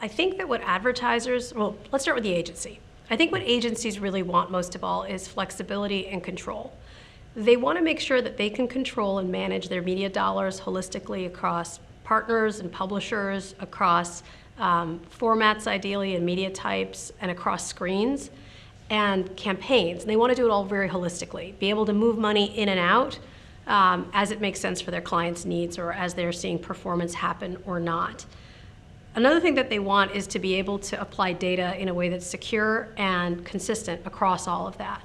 I think that what advertisers, well, let's start with the agency. I think what agencies really want most of all is flexibility and control. They want to make sure that they can control and manage their media dollars holistically across partners and publishers, across formats ideally and media types, and across screens and campaigns. And they want to do it all very holistically, be able to move money in and out as it makes sense for their clients' needs or as they're seeing performance happen or not. Another thing that they want is to be able to apply data in a way that's secure and consistent across all of that.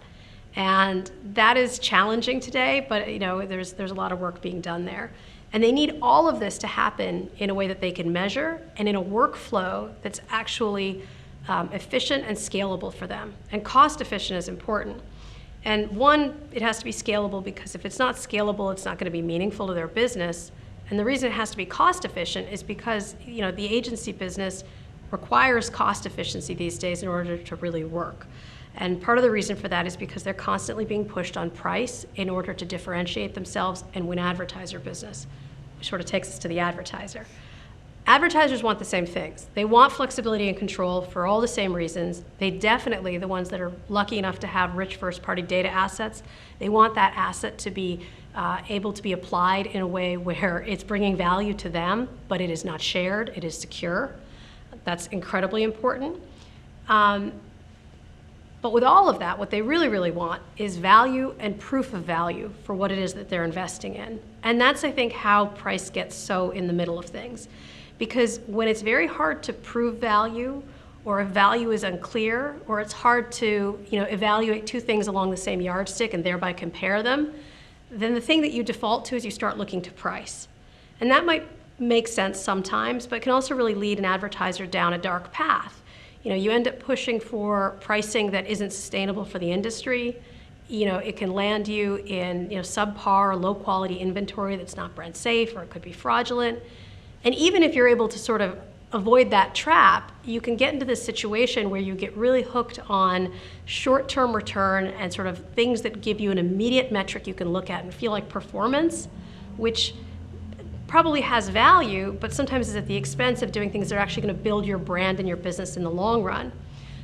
And that is challenging today, but there's a lot of work being done there. And they need all of this to happen in a way that they can measure and in a workflow that's actually efficient and scalable for them. And cost efficient is important. And one, it has to be scalable because if it's not scalable, it's not going to be meaningful to their business. And the reason it has to be cost efficient is because the agency business requires cost efficiency these days in order to really work. And part of the reason for that is because they're constantly being pushed on price in order to differentiate themselves and win advertiser business, which sort of takes us to the advertiser. Advertisers want the same things. They want flexibility and control for all the same reasons. They definitely, the ones that are lucky enough to have rich first-party data assets, they want that asset to be able to be applied in a way where it's bringing value to them, but it is not shared, it is secure. That's incredibly important. But with all of that, what they really, really want is value and proof of value for what it is that they're investing in. And that's, I think, how price gets so in the middle of things. Because when it's very hard to prove value, or if value is unclear, or it's hard to evaluate two things along the same yardstick and thereby compare them, then the thing that you default to is you start looking to price. And that might make sense sometimes, but can also really lead an advertiser down a dark path. You end up pushing for pricing that isn't sustainable for the industry. It can land you in subpar or low quality inventory that's not brand safe, or it could be fraudulent. And even if you're able to sort of avoid that trap, you can get into this situation where you get really hooked on short-term return and sort of things that give you an immediate metric you can look at and feel like performance, which probably has value, but sometimes is at the expense of doing things that are actually going to build your brand and your business in the long run.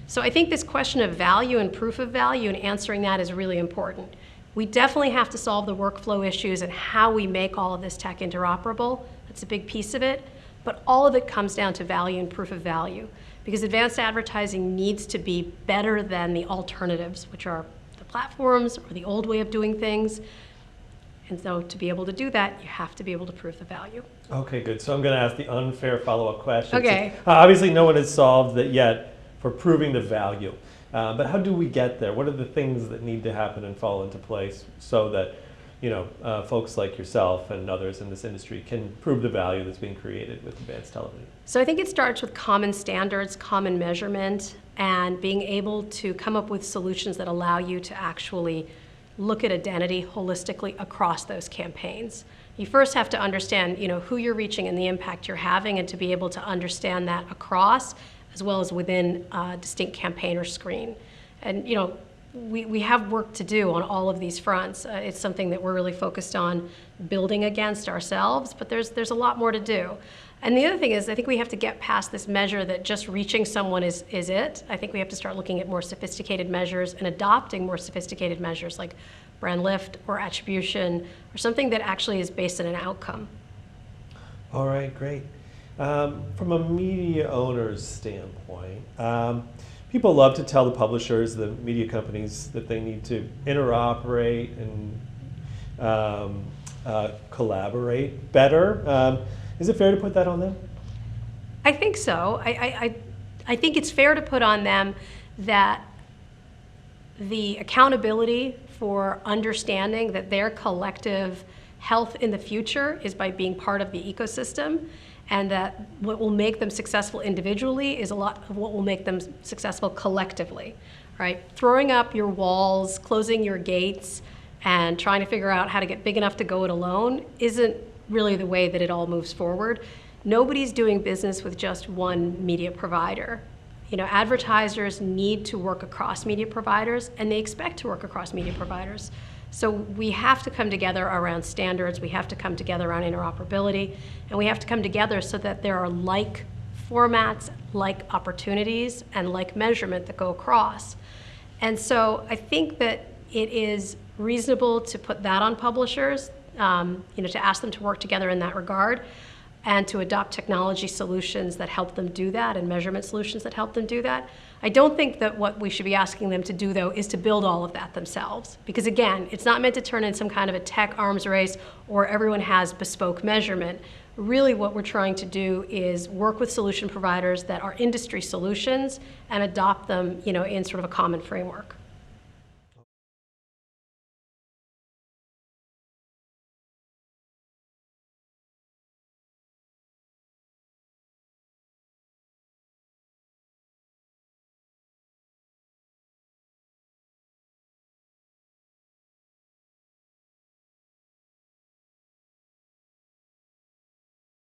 So I think this question of value and proof of value and answering that is really important. We definitely have to solve the workflow issues and how we make all of this tech interoperable. That's a big piece of it. But all of it comes down to value and proof of value, because advanced advertising needs to be better than the alternatives, which are the platforms or the old way of doing things. And so to be able to do that, you have to be able to prove the value. Okay, good. So I'm going to ask the unfair follow-up question. Okay. Obviously, no one has solved that yet for proving the value. But how do we get there? What are the things that need to happen and fall into place so that folks like yourself and others in this industry can prove the value that's being created with advanced television? So I think it starts with common standards, common measurement, and being able to come up with solutions that allow you to actually look at identity holistically across those campaigns. You first have to understand who you're reaching and the impact you're having, and to be able to understand that across as well as within a distinct campaign or screen. And we have work to do on all of these fronts. It's something that we're really focused on building against ourselves, but there's a lot more to do. And the other thing is, I think we have to get past this measure that just reaching someone is it. I think we have to start looking at more sophisticated measures and adopting more sophisticated measures like brand lift or attribution, or something that actually is based on an outcome. All right, great. From a media owner's standpoint, people love to tell the publishers, the media companies, that they need to interoperate and collaborate better. Is it fair to put that on them? I think so. I think it's fair to put on them that the accountability for understanding that their collective health in the future is by being part of the ecosystem, and that what will make them successful individually is a lot of what will make them successful collectively, right? Throwing up your walls, closing your gates, and trying to figure out how to get big enough to go it alone isn't really the way that it all moves forward. Nobody's doing business with just one media provider. Advertisers need to work across media providers, and they expect to work across media providers. So we have to come together around standards, we have to come together around interoperability, and we have to come together so that there are like formats, like opportunities, and like measurement that go across. And so I think that it is reasonable to put that on publishers, to ask them to work together in that regard, and to adopt technology solutions that help them do that and measurement solutions that help them do that. I don't think that what we should be asking them to do, though, is to build all of that themselves. Because again, it's not meant to turn in some kind of a tech arms race or everyone has bespoke measurement. Really what we're trying to do is work with solution providers that are industry solutions and adopt them, in sort of a common framework.